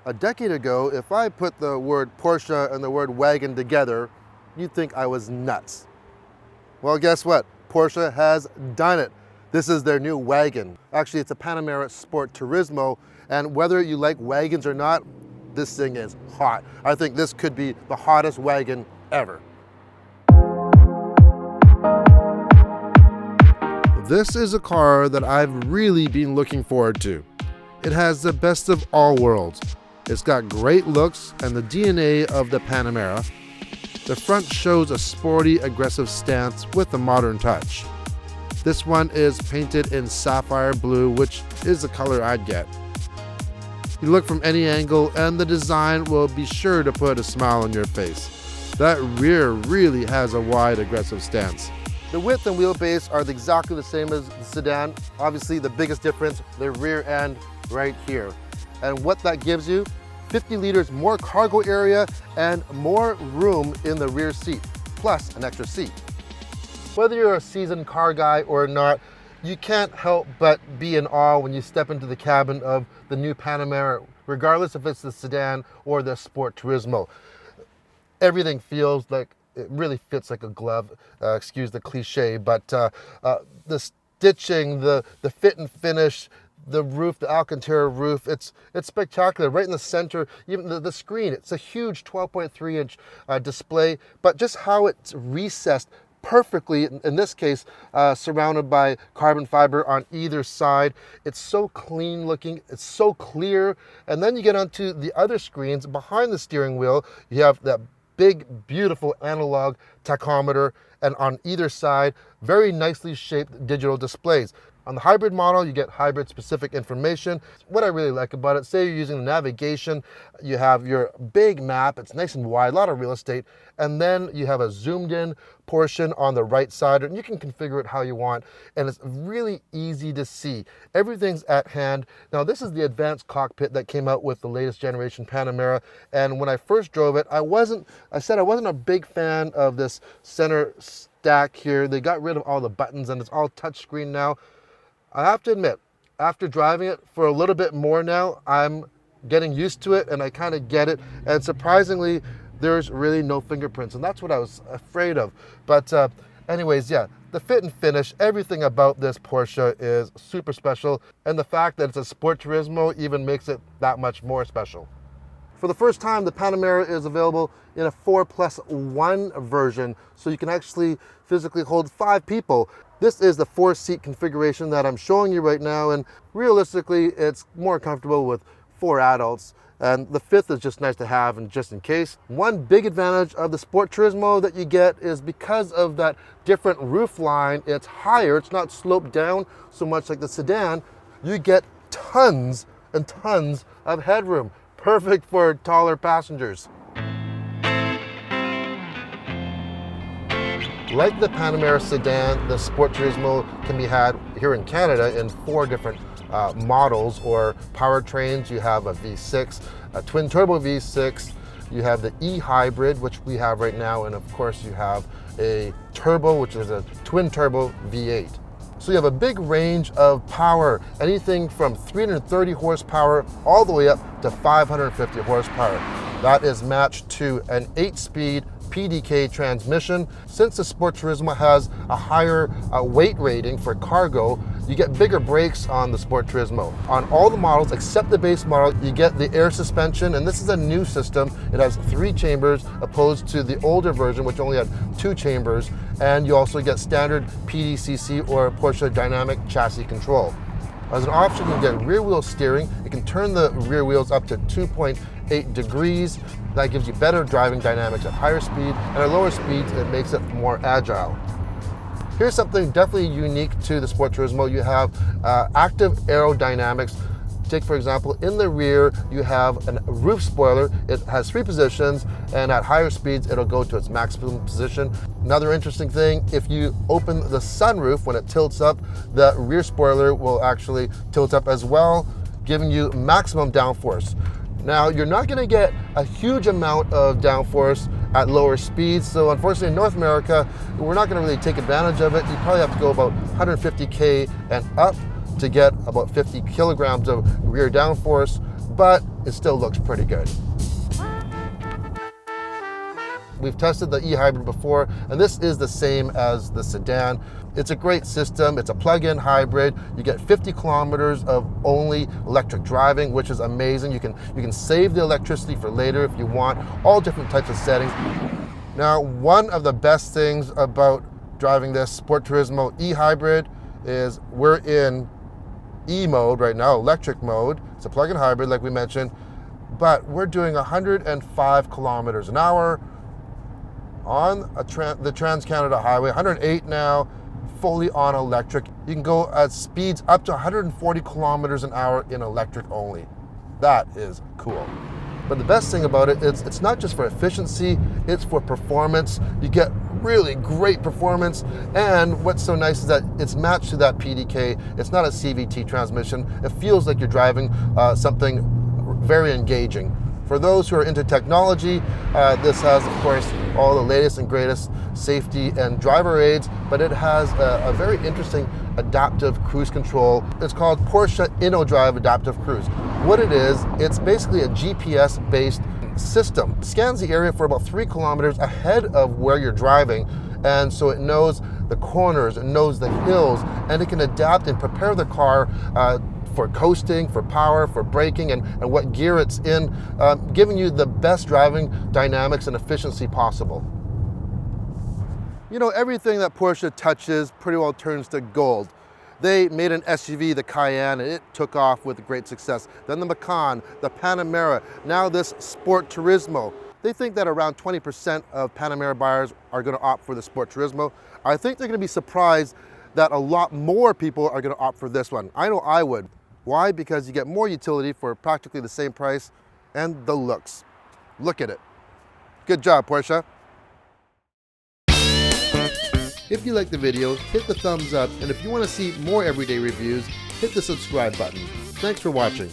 A decade ago, if I put the word Porsche and the word wagon together, you'd think I was nuts. Well, guess what? Porsche has done it. This is their new wagon. Actually, it's a Panamera Sport Turismo, and whether you like wagons or not, this thing is hot. I think this could be the hottest wagon ever. This is a car that I've really been looking forward to. It has the best of all worlds. It's got great looks and the DNA of the Panamera. The front shows a sporty, aggressive stance with a modern touch. This one is painted in sapphire blue, which is the color I'd get. You look from any angle and the design will be sure to put a smile on your face. That rear really has a wide, aggressive stance. The width and wheelbase are exactly the same as the sedan. Obviously, the biggest difference, the rear end right here. And what that gives you, 50 liters more cargo area and more room in the rear seat, plus an extra seat. Whether you're a seasoned car guy or not, you can't help but be in awe when you step into the cabin of the new Panamera, regardless if it's the sedan or the Sport Turismo. Everything feels like it really fits like a glove, excuse the cliche, but the stitching, the fit and finish, the roof, the Alcantara roof, it's spectacular. Right in the center, even the screen, it's a huge 12.3-inch display, but just how it's recessed perfectly, in this case, surrounded by carbon fiber on either side. It's so clean looking, it's so clear. And then you get onto the other screens behind the steering wheel. You have that big, beautiful analog tachometer, and on either side, very nicely shaped digital displays. On the hybrid model, you get hybrid specific information. What I really like about it, say you're using the navigation, you have your big map, it's nice and wide, a lot of real estate, and then you have a zoomed in portion on the right side, and you can configure it how you want, and it's really easy to see. Everything's at hand. Now, this is the advanced cockpit that came out with the latest generation Panamera, and when I first drove it, I said I wasn't a big fan of this center stack here. They got rid of all the buttons, and it's all touchscreen now. I have to admit, after driving it for a little bit more now, I'm getting used to it and I kind of get it. And surprisingly, there's really no fingerprints, and that's what I was afraid of. But anyways, yeah, the fit and finish, everything about this Porsche is super special. And the fact that it's a Sport Turismo even makes it that much more special. For the first time, the Panamera is available in a 4+1 version, so you can actually physically hold 5 people. This is the 4-seat configuration that I'm showing you right now, and realistically, it's more comfortable with 4 adults, and the 5th is just nice to have and just in case. One big advantage of the Sport Turismo that you get is because of that different roof line, it's higher, it's not sloped down so much like the sedan. You get tons and tons of headroom, perfect for taller passengers. Like the Panamera sedan, the Sport Turismo can be had here in Canada in 4 different models or powertrains. You have a V6, a twin turbo V6, you have the e-hybrid, which we have right now, and of course you have a turbo, which is a twin turbo V8. So you have a big range of power, anything from 330 horsepower all the way up to 550 horsepower. That is matched to an 8-speed PDK transmission. Since the Sport Turismo has a higher weight rating for cargo, you get bigger brakes on the Sport Turismo. On all the models except the base model, you get the air suspension, and this is a new system. It has 3 chambers opposed to the older version, which only had 2 chambers, and you also get standard PDCC or Porsche Dynamic Chassis Control. As an option, you get rear wheel steering. You can turn the rear wheels up to 2.8 degrees. That gives you better driving dynamics at higher speed, and at lower speeds, it makes it more agile. Here's something definitely unique to the Sport Turismo. You have active aerodynamics. Take, for example, in the rear, you have a roof spoiler. It has 3 positions, and at higher speeds, it'll go to its maximum position. Another interesting thing, if you open the sunroof, when it tilts up, the rear spoiler will actually tilt up as well, giving you maximum downforce. Now, you're not going to get a huge amount of downforce at lower speeds, so unfortunately in North America, we're not going to really take advantage of it. You probably have to go about 150K and up to get about 50 kilograms of rear downforce. but it still looks pretty good. We've tested the e-hybrid before, and this is the same as the sedan. It's a great system. It's a plug-in hybrid. You get 50 kilometers of only electric driving, which is amazing. You can save the electricity for later if you want, all different types of settings. Now, one of the best things about driving this Sport Turismo e-hybrid is we're in E mode right now, electric mode. It's a plug-in hybrid like we mentioned, but we're doing 105 kilometers an hour on the Trans-Canada Highway, 108 now, fully on electric. You can go at speeds up to 140 kilometers an hour in electric only. That is cool. But the best thing about it is it's not just for efficiency, it's for performance. You get really great performance, and what's so nice is that it's matched to that PDK. It's not a CVT transmission. It feels like you're driving something very engaging. For those who are into technology, this has, of course, all the latest and greatest safety and driver aids, but it has a very interesting adaptive cruise control. It's called Porsche InnoDrive Adaptive Cruise. What it is, it's basically a GPS-based system. It scans the area for about 3 kilometers ahead of where you're driving, and so it knows the corners, it knows the hills, and it can adapt and prepare the car for coasting, for power, for braking, and what gear it's in, giving you the best driving dynamics and efficiency possible. You know, everything that Porsche touches pretty well turns to gold. They made an SUV, the Cayenne, and it took off with great success. Then the Macan, the Panamera, now this Sport Turismo. They think that around 20% of Panamera buyers are going to opt for the Sport Turismo. I think they're going to be surprised that a lot more people are going to opt for this one. I know I would. Why? Because you get more utility for practically the same price, and the looks. Look at it. Good job, Porsche. If you liked the video, hit the thumbs up, and if you want to see more everyday reviews, hit the subscribe button. Thanks for watching.